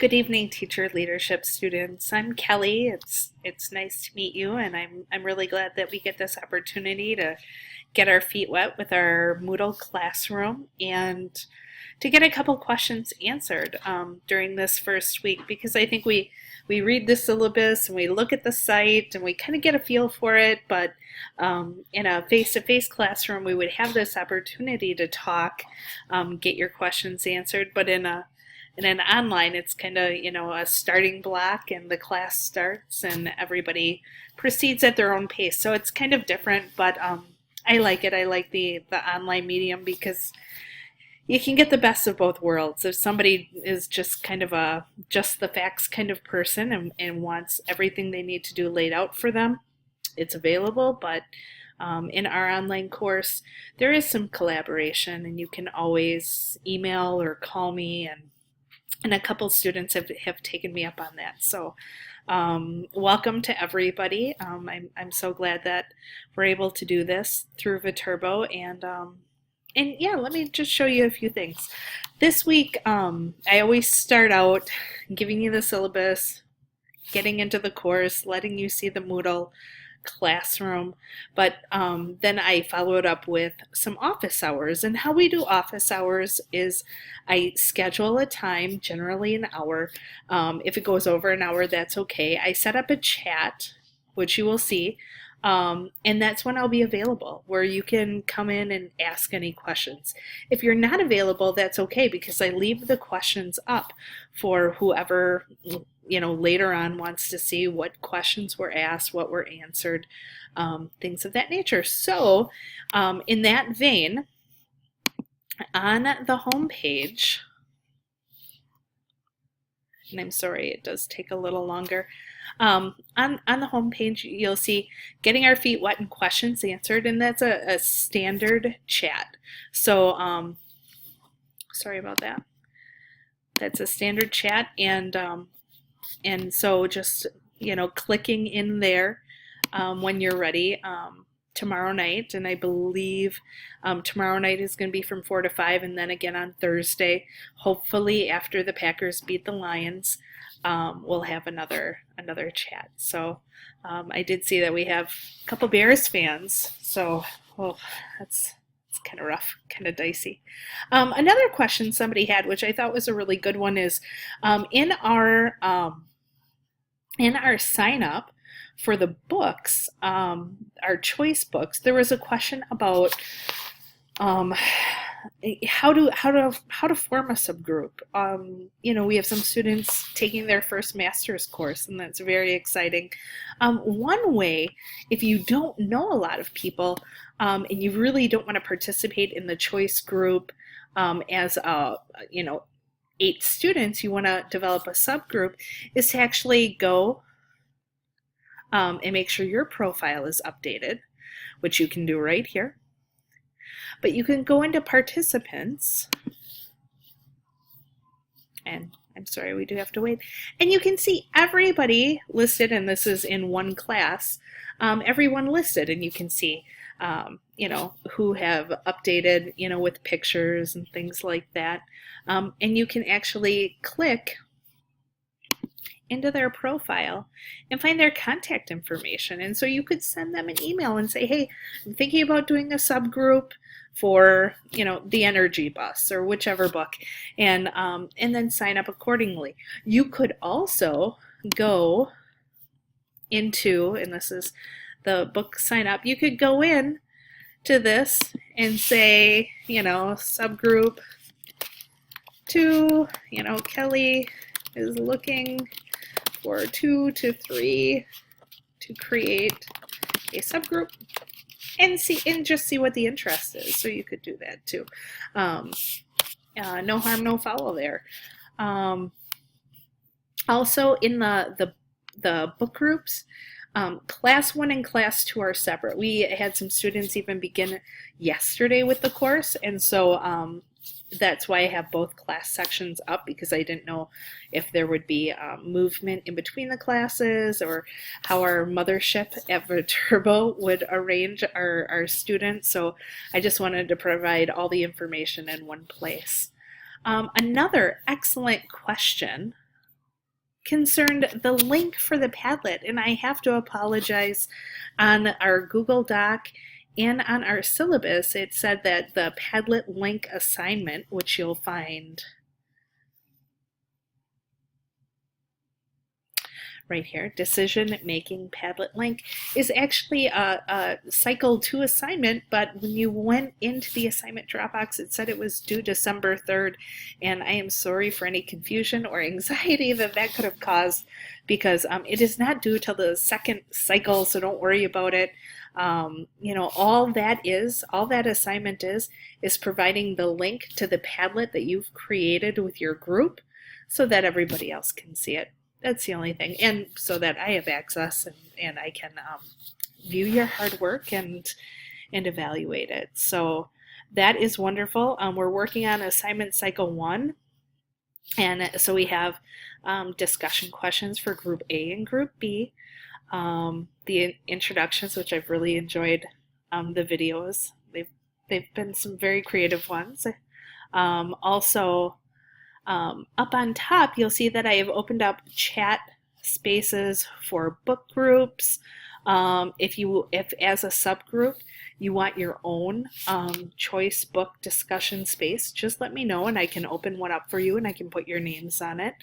Good evening, teacher leadership students. I'm Kelly. It's nice to meet you, and I'm really glad that we get this opportunity to get our feet wet with our Moodle classroom and to get a couple questions answered during this first week, because I think we read the syllabus and we look at the site and we kind of get a feel for it, but in a face-to-face classroom we would have this opportunity to talk, get your questions answered, but in an online, it's kind of, a starting block and the class starts and everybody proceeds at their own pace. So it's kind of different, but I like it. I like the online medium because you can get the best of both worlds. If somebody is just kind of a just the facts kind of person and wants everything they need to do laid out for them, it's available. But in our online course, there is some collaboration, and you can always email or call me, and a couple students have taken me up on that. So welcome to everybody. I'm so glad that we're able to do this through Viterbo, and yeah, let me just show you a few things. This week, I always start out giving you the syllabus, getting into the course, letting you see the Moodle classroom, but then I follow it up with some office hours. And how we do office hours is I schedule a time, generally an hour. If it goes over an hour, that's okay. I set up a chat, which you will see, and that's when I'll be available, where you can come in and ask any questions. If you're not available, that's okay, because I leave the questions up for whoever later on wants to see what questions were asked, what were answered, things of that nature. So in that vein, on the home page, and I'm sorry, it does take a little longer. On the home page, you'll see getting our feet wet and questions answered, and that's a standard chat. So sorry about that. That's a standard chat, and so just clicking in there when you're ready. Tomorrow night, and I believe tomorrow night is going to be from 4 to 5, and then again on Thursday, hopefully after the Packers beat the Lions, we'll have another chat. So I did see that we have a couple Bears fans, so that's kind of rough, kind of dicey. Another question somebody had, which I thought was a really good one, is in our sign up for the books, our choice books, there was a question about how to form a subgroup. We have some students taking their first master's course, and that's very exciting. One way, if you don't know a lot of people, and you really don't want to participate in the choice group as 8 students, you want to develop a subgroup, is to actually go and make sure your profile is updated, which you can do right here. But you can go into participants, and I'm sorry, we do have to wait, and you can see everybody listed, and this is in one class, everyone listed, and you can see who have updated, with pictures and things like that. And you can actually click into their profile and find their contact information. And so you could send them an email and say, hey, I'm thinking about doing a subgroup for the Energy Bus or whichever book, and then sign up accordingly. You could also go into, and this is the book sign up, you could go in to this and say, subgroup 2, Kelly is looking for 2 to 3 to create a subgroup, and just see what the interest is. So you could do that too. No harm, no foul there. Also in the book groups, class 1 and class 2 are separate. We had some students even begin yesterday with the course, and so that's why I have both class sections up, because I didn't know if there would be movement in between the classes, or how our mothership at Viterbo would arrange our students. So I just wanted to provide all the information in one place. Another excellent question concerned the link for the Padlet, and I have to apologize. On our Google Doc and on our syllabus, it said that the Padlet link assignment, which you'll find right here, decision making Padlet link, is actually a cycle 2 assignment, but when you went into the assignment Dropbox, it said it was due December 3rd, and I am sorry for any confusion or anxiety that that could have caused, because it is not due till the second cycle, so don't worry about it. You know, all that assignment is providing the link to the Padlet that you've created with your group so that everybody else can see it. That's the only thing, and so that I have access and I can view your hard work and evaluate it. So that is wonderful. We're working on assignment cycle 1, and so we have discussion questions for group A and group B. The introductions, which I've really enjoyed, the videos. They've been some very creative ones. Also, up on top, you'll see that I have opened up chat spaces for book groups. If as a subgroup you want your own choice book discussion space, just let me know and I can open one up for you and I can put your names on it.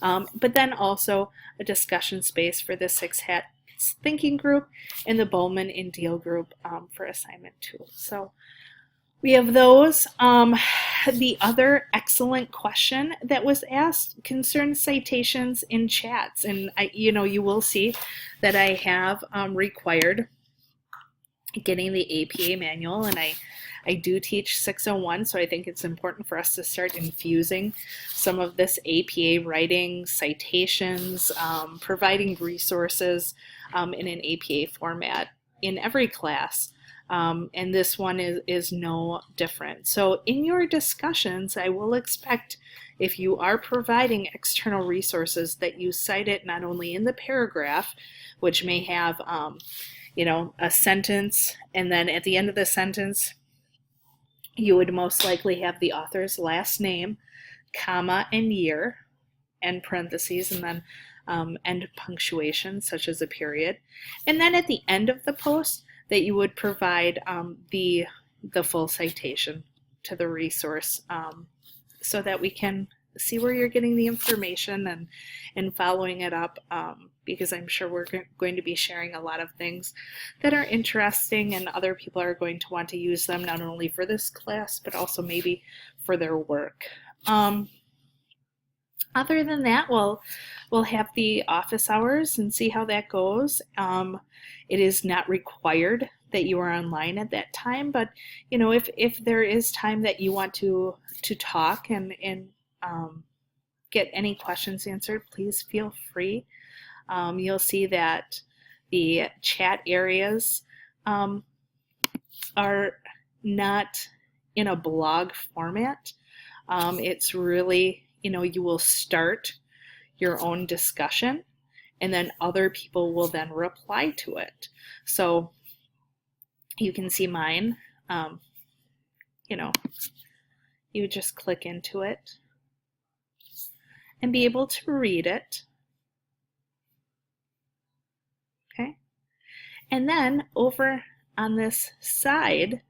But then also a discussion space for the Six Hats Thinking group and the Bowman and Deal group for assignment 2. So we have those. The other excellent question that was asked concerns citations in chats, and you will see that I have required getting the APA manual, and I do teach 601, so I think it's important for us to start infusing some of this APA writing, citations, providing resources in an APA format in every class. And this one is no different. So in your discussions, I will expect, if you are providing external resources, that you cite it not only in the paragraph, which may have a sentence, and then at the end of the sentence you would most likely have the author's last name, comma, and year, and parentheses, and then end punctuation such as a period. And then at the end of the post, that you would provide the full citation to the resource, so that we can see where you're getting the information and following it up, because I'm sure we're going to be sharing a lot of things that are interesting, and other people are going to want to use them not only for this class but also maybe for their work. Other than that, we'll have the office hours and see how that goes. It is not required that you are online at that time, but if there is time that you want to talk and get any questions answered, please feel free. You'll see that the chat areas are not in a blog format. It's really, you will start your own discussion and then other people will then reply to it. So you can see mine, you just click into it and be able to read it. Okay. And then over on this side,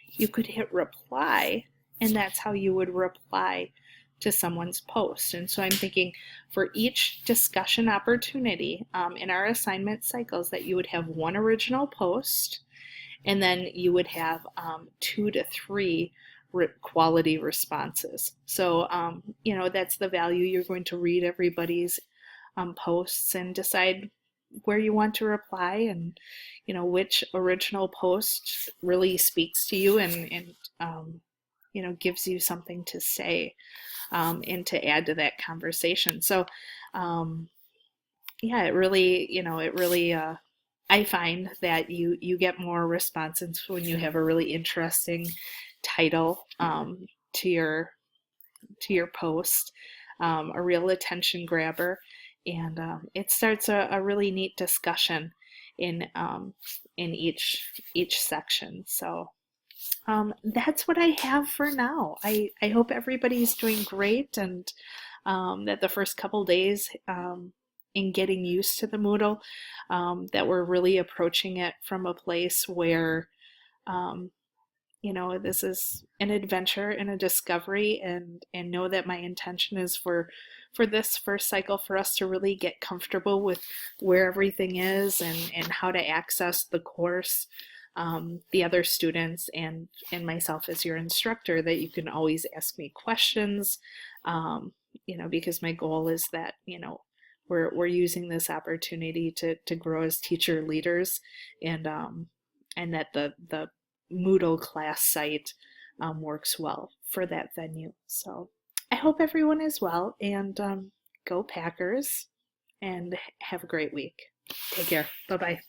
you could hit reply, and that's how you would reply to someone's post. And so I'm thinking for each discussion opportunity in our assignment cycles that you would have one original post, and then you would have 2 to 3 quality responses. So that's the value. You're going to read everybody's posts and decide where you want to reply, and which original post really speaks to you and gives you something to say and to add to that conversation. So it really I find that you get more responses when you have a really interesting title to your post, a real attention grabber, and it starts a really neat discussion in each section. So that's what I have for now. I hope everybody's doing great, and that the first couple days in getting used to the Moodle, that we're really approaching it from a place where um, this is an adventure and a discovery, and know that my intention is for this first cycle for us to really get comfortable with where everything is and how to access the course, the other students and myself as your instructor, that you can always ask me questions, because my goal is that, we're using this opportunity to grow as teacher leaders, and that the Moodle class site works well for that venue. So I hope everyone is well, and go Packers, and have a great week. Take care. Bye bye.